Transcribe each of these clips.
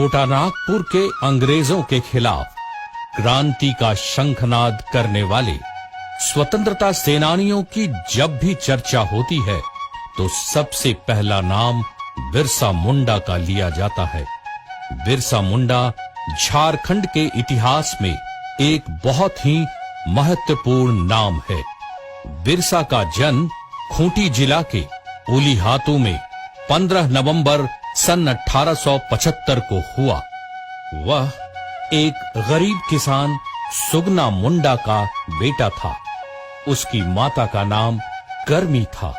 छोटा नागपुर के अंग्रेजों के खिलाफ क्रांति का शंखनाद करने वाले स्वतंत्रता सेनानियों की जब भी चर्चा होती है तो सबसे पहला नाम बिरसा मुंडा का लिया जाता है। बिरसा मुंडा झारखंड के इतिहास में एक बहुत ही महत्वपूर्ण नाम है। बिरसा का जन्म खूंटी जिला के उलीहातू में 15 नवंबर सन 1875 को हुआ। वह एक गरीब किसान सुगना मुंडा का बेटा था। उसकी माता का नाम करमी था।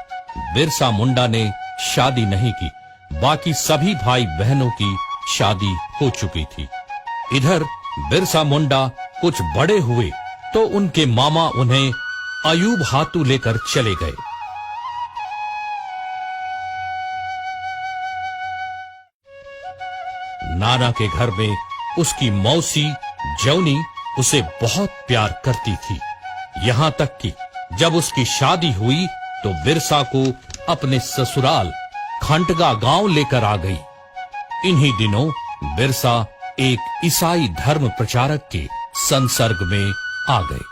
बिरसा मुंडा ने शादी नहीं की, बाकी सभी भाई बहनों की शादी हो चुकी थी। इधर बिरसा मुंडा कुछ बड़े हुए तो उनके मामा उन्हें अयूब हातू लेकर चले गए। नाना के घर में उसकी मौसी जौनी उसे बहुत प्यार करती थी। यहां तक कि जब उसकी शादी हुई तो बिरसा को अपने ससुराल खंटगा गांव लेकर आ गई। इन्हीं दिनों बिरसा एक ईसाई धर्म प्रचारक के संसर्ग में आ गए।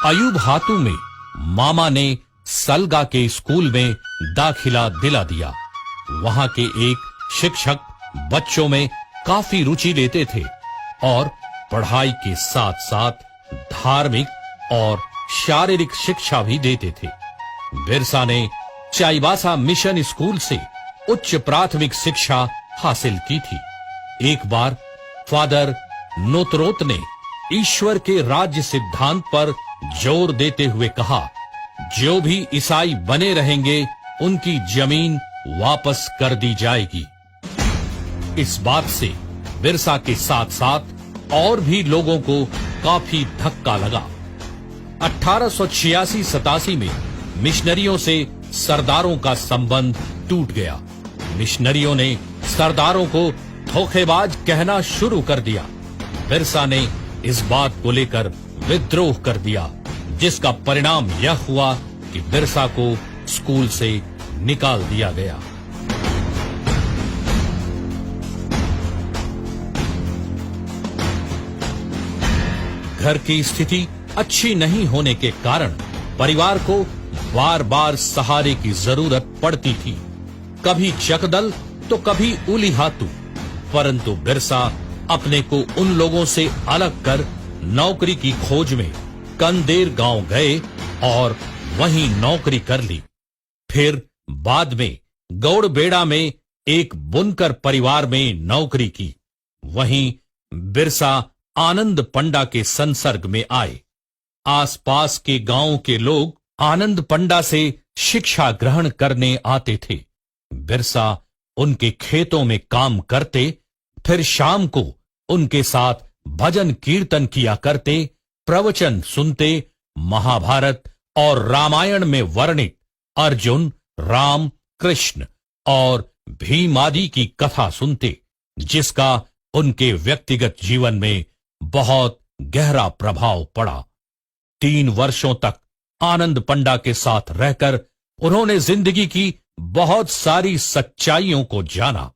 अयूब हातू में मामा ने सलगा के स्कूल में दाखिला दिला दिया। वहां के एक शिक्षक बच्चों में काफी रुचि लेते थे और पढ़ाई के साथ साथ धार्मिक और शारीरिक शिक्षा भी देते थे। बिरसा ने चाईबासा मिशन स्कूल से उच्च प्राथमिक शिक्षा हासिल की थी। एक बार फादर नोतरोत ने ईश्वर के राज्य सिद्धांत पर जोर देते हुए कहा, जो भी ईसाई बने रहेंगे उनकी जमीन वापस कर दी जाएगी। इस बात से बिरसा के साथ साथ और भी लोगों को काफी धक्का लगा। 1886-87 में मिशनरियों से सरदारों का संबंध टूट गया। मिशनरियों ने सरदारों को धोखेबाज कहना शुरू कर दिया। बिरसा ने इस बात को लेकर विद्रोह कर दिया, जिसका परिणाम यह हुआ कि बिरसा को स्कूल से निकाल दिया गया। घर की स्थिति अच्छी नहीं होने के कारण परिवार को बार बार सहारे की जरूरत पड़ती थी। कभी चकदल तो कभी उलीहातू। परंतु बिरसा अपने को उन लोगों से अलग कर नौकरी की खोज में कंदेर गांव गए और वहीं नौकरी कर ली। फिर बाद में गौड़बेड़ा में एक बुनकर परिवार में नौकरी की। वहीं बिरसा आनंद पंडा के संसर्ग में आए। आसपास के गांव के लोग आनंद पंडा से शिक्षा ग्रहण करने आते थे। बिरसा उनके खेतों में काम करते, फिर शाम को उनके साथ भजन कीर्तन किया करते, प्रवचन सुनते, महाभारत और रामायण में वर्णित अर्जुन, राम, कृष्ण और भीम आदि की कथा सुनते, जिसका उनके व्यक्तिगत जीवन में बहुत गहरा प्रभाव पड़ा। 3 वर्षों तक आनंद पंडा के साथ रहकर उन्होंने जिंदगी की बहुत सारी सच्चाइयों को जाना।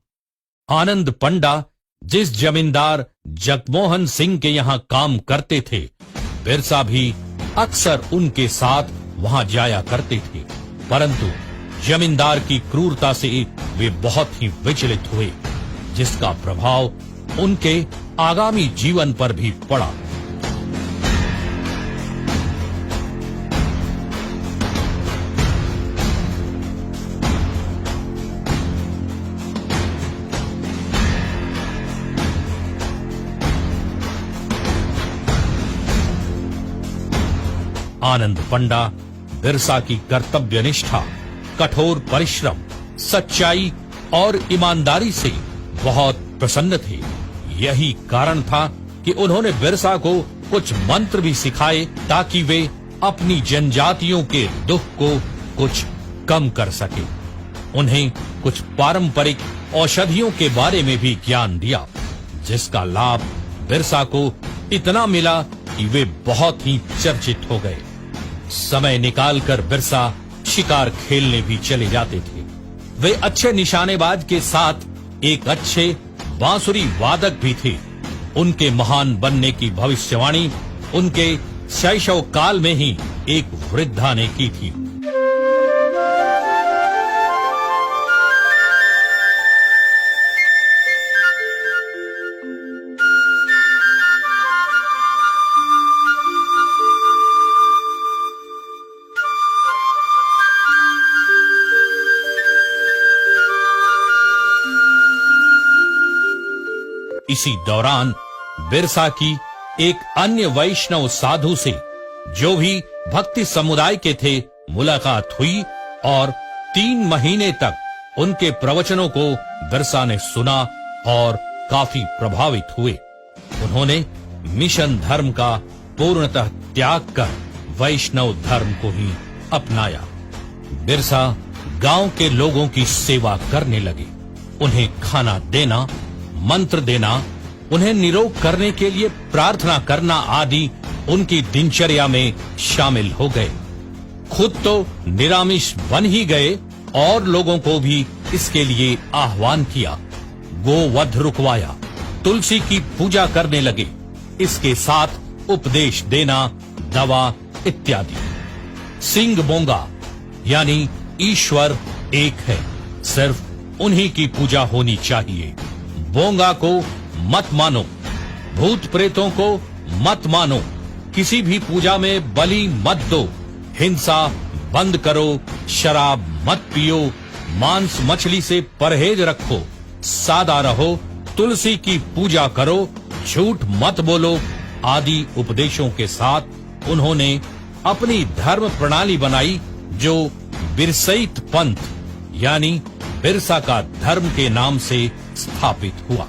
आनंद पंडा जिस जमींदार जगमोहन सिंह के यहां काम करते थे, बिरसा भी अक्सर उनके साथ वहां जाया करते थे। परंतु जमींदार की क्रूरता से वे बहुत ही विचलित हुए, जिसका प्रभाव उनके आगामी जीवन पर भी पड़ा। आनंद पंडा बिरसा की कर्तव्य निष्ठा, कठोर परिश्रम, सच्चाई और ईमानदारी से बहुत प्रसन्न थे। यही कारण था कि उन्होंने बिरसा को कुछ मंत्र भी सिखाए ताकि वे अपनी जनजातियों के दुख को कुछ कम कर सके। उन्हें कुछ पारंपरिक औषधियों के बारे में भी ज्ञान दिया, जिसका लाभ बिरसा को इतना मिला कि वे बहुत ही चर्चित हो गए। समय निकालकर बिरसा शिकार खेलने भी चले जाते थे। वे अच्छे निशानेबाज के साथ एक अच्छे बांसुरी वादक भी थे। उनके महान बनने की भविष्यवाणी उनके शैशव काल में ही एक वृद्धा ने की थी। इसी दौरान बिरसा की एक अन्य वैष्णव साधु से, जो भी भक्ति समुदाय के थे, मुलाकात हुई और 3 महीने तक उनके प्रवचनों को बिरसा ने सुना और काफी प्रभावित हुए। उन्होंने मिशन धर्म का पूर्णतः त्याग कर वैष्णव धर्म को ही अपनाया। बिरसा गांव के लोगों की सेवा करने लगे। उन्हें खाना देना, मंत्र देना, उन्हें निरोग करने के लिए प्रार्थना करना आदि उनकी दिनचर्या में शामिल हो गए। खुद तो निरामिष बन ही गए और लोगों को भी इसके लिए आह्वान किया। गोवध रुकवाया, तुलसी की पूजा करने लगे। इसके साथ उपदेश देना, दवा इत्यादि। सिंह बोंगा यानी ईश्वर एक है, सिर्फ उन्हीं की पूजा होनी चाहिए। बोंगा को मत मानो, भूत प्रेतों को मत मानो, किसी भी पूजा में बलि मत दो, हिंसा बंद करो, शराब मत पियो, मांस मछली से परहेज रखो, सादा रहो, तुलसी की पूजा करो, झूठ मत बोलो आदि उपदेशों के साथ उन्होंने अपनी धर्म प्रणाली बनाई, जो बिरसईत पंथ यानी बिरसा का धर्म के नाम से स्थापित हुआ।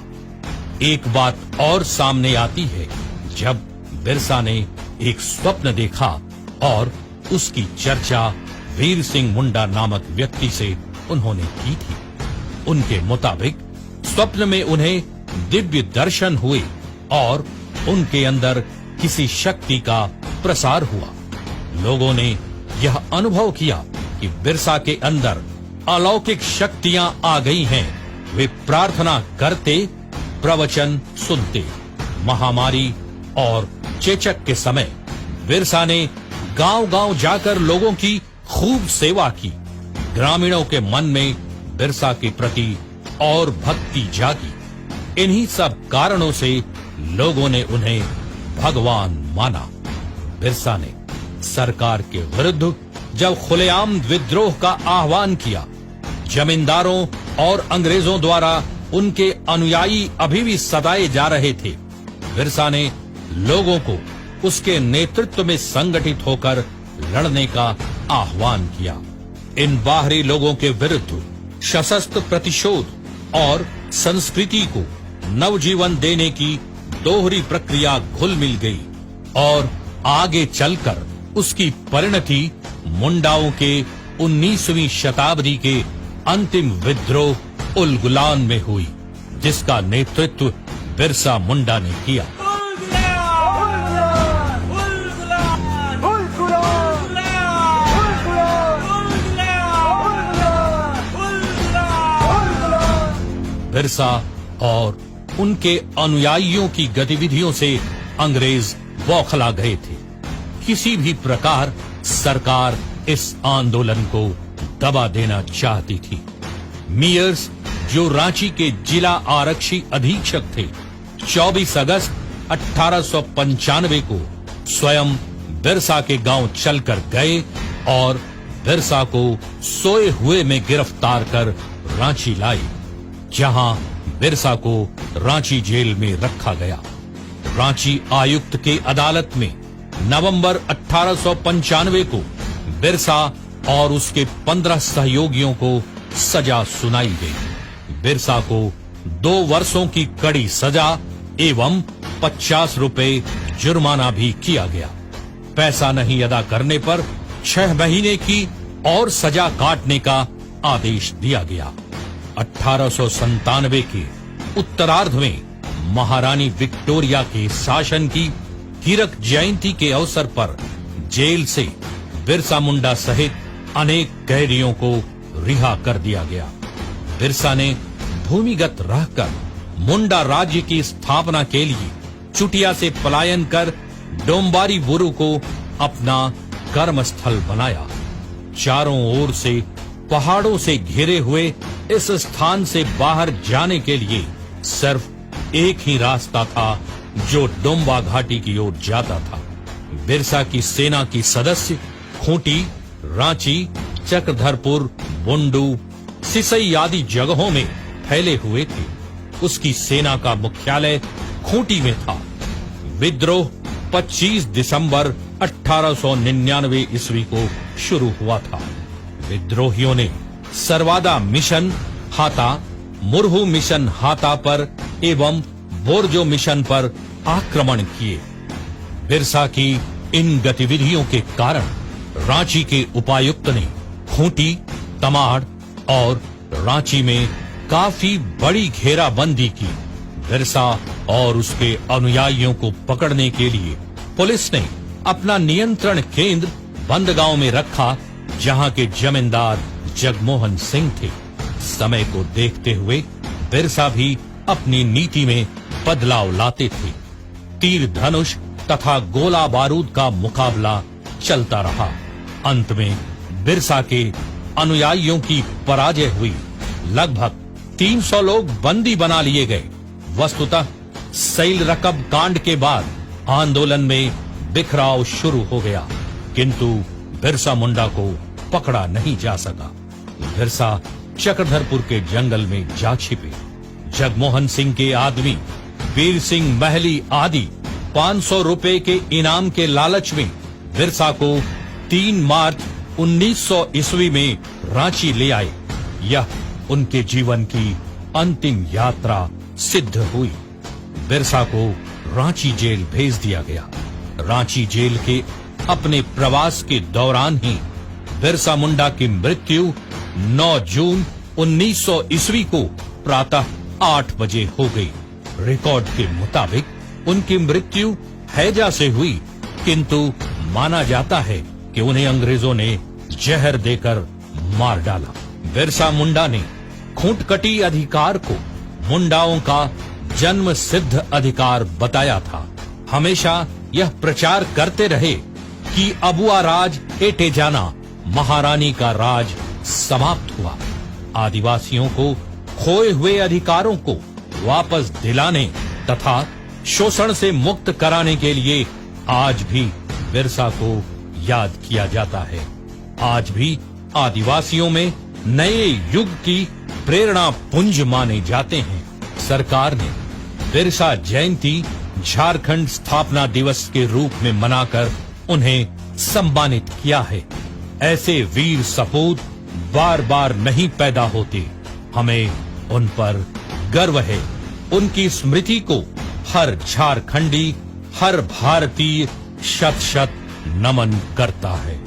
एक बात और सामने आती है, जब बिरसा ने एक स्वप्न देखा और उसकी चर्चा वीर सिंह मुंडा नामक व्यक्ति से उन्होंने की थी। उनके मुताबिक स्वप्न में उन्हें दिव्य दर्शन हुए और उनके अंदर किसी शक्ति का प्रसार हुआ। लोगों ने यह अनुभव किया कि बिरसा के अंदर अलौकिक शक्तियां आ गई हैं। वे प्रार्थना करते, प्रवचन सुनते। महामारी और चेचक के समय बिरसा ने गांव-गांव जाकर लोगों की खूब सेवा की। ग्रामीणों के मन में बिरसा के प्रति और भक्ति जागी। इन्हीं सब कारणों से लोगों ने उन्हें भगवान माना। बिरसा ने सरकार के विरुद्ध जब खुलेआम विद्रोह का आह्वान किया, जमींदारों और अंग्रेजों द्वारा उनके अनुयायी अभी भी सताए जा रहे थे। बिरसा ने लोगों को उसके नेतृत्व में संगठित होकर लड़ने का आह्वान किया। इन बाहरी लोगों के विरुद्ध सशस्त्र प्रतिशोध और संस्कृति को नवजीवन देने की दोहरी प्रक्रिया घुल मिल गई और आगे चलकर उसकी परिणति मुंडाओं के 19वीं शताब्दी के अंतिम विद्रोह उलगुलान में हुई, जिसका नेतृत्व बिरसा मुंडा ने किया। बिरसा और उनके अनुयायियों की गतिविधियों से अंग्रेज बौखला गए थे। किसी भी प्रकार सरकार इस आंदोलन को दबा देना चाहती थी। मियर्स, जो रांची के जिला आरक्षी अधीक्षक थे, 24 अगस्त 1895 को स्वयं बिरसा के गांव चलकर गए और बिरसा को सोए हुए में गिरफ्तार कर रांची लाए, जहां बिरसा को रांची जेल में रखा गया। रांची आयुक्त के अदालत में नवंबर 1895 को बिरसा और उसके 15 सहयोगियों को सजा सुनाई गई। बिरसा को 2 वर्षों की कड़ी सजा एवं 50 रुपए जुर्माना भी किया गया। पैसा नहीं अदा करने पर 6 महीने की और सजा काटने का आदेश दिया गया। 1897 के उत्तरार्ध में महारानी विक्टोरिया के शासन की हीरक जयंती के अवसर पर जेल से बिरसा मुंडा सहित अनेक कैदियों को रिहा कर दिया गया। बिरसा ने भूमिगत रहकर मुंडा राज्य की स्थापना के लिए चुटिया से पलायन कर डोंबारी बुरु को अपना कर्मस्थल बनाया। चारों ओर से पहाड़ों से घिरे हुए इस स्थान से बाहर जाने के लिए सिर्फ एक ही रास्ता था जो डोंबा घाटी की ओर जाता था। बिरसा की सेना की सदस्य खूंटी, रांची, चक्रधरपुर, बुंडू, सिसई आदि जगहों में फैले हुए थे। उसकी सेना का मुख्यालय खूंटी में था। विद्रोह 25 दिसंबर 1899 ईस्वी को शुरू हुआ था। विद्रोहियों ने सरवादा मिशन हाता, मुरहू मिशन हाता पर एवं बोरजो मिशन पर आक्रमण किए। बिरसा की इन गतिविधियों के कारण रांची के उपायुक्त ने खूंटी, तमाड़ और रांची में काफी बड़ी घेराबंदी की। बिरसा और उसके अनुयायियों को पकड़ने के लिए पुलिस ने अपना नियंत्रण केंद्र बंदगांव में रखा, जहां के जमींदार जगमोहन सिंह थे। समय को देखते हुए बिरसा भी अपनी नीति में बदलाव लाते थे। तीर धनुष तथा गोला बारूद का मुकाबला चलता रहा। अंत में बिरसा के अनुयायियों की पराजय हुई। लगभग 300 लोग बंदी बना लिए गए। वस्तुतः सैल रकब कांड के बाद आंदोलन में बिखराव शुरू हो गया, किंतु बिरसा मुंडा को पकड़ा नहीं जा सका। बिरसा चक्रधरपुर के जंगल में जा छिपे। जगमोहन सिंह के आदमी वीर सिंह महली आदि 500 रुपए के इनाम के लालच में बिरसा को 3 मार्च 1900 ईस्वी में रांची ले आए। यह उनके जीवन की अंतिम यात्रा सिद्ध हुई। बिरसा को रांची जेल भेज दिया गया। रांची जेल के अपने प्रवास के दौरान ही बिरसा मुंडा की मृत्यु 9 जून 1900 ईस्वी को प्रातः 8 बजे हो गई। रिकॉर्ड के मुताबिक उनकी मृत्यु हैजा से हुई, किंतु माना जाता है कि उन्हें अंग्रेजों ने जहर देकर मार डाला। बिरसा मुंडा ने खूंटकटी अधिकार को मुंडाओं का जन्म सिद्ध अधिकार बताया था। हमेशा यह प्रचार करते रहे कि अबुआ राज एटे जाना, महारानी का राज समाप्त हुआ। आदिवासियों को खोए हुए अधिकारों को वापस दिलाने तथा शोषण से मुक्त कराने के लिए आज भी बिरसा को याद किया जाता है। आज भी आदिवासियों में नए युग की प्रेरणा पुंज माने जाते हैं। सरकार ने बिरसा जयंती झारखंड स्थापना दिवस के रूप में मनाकर उन्हें सम्मानित किया है। ऐसे वीर सपूत बार बार नहीं पैदा होते। हमें उन पर गर्व है। उनकी स्मृति को हर झारखंडी, हर भारतीय शत शत नमन करता है।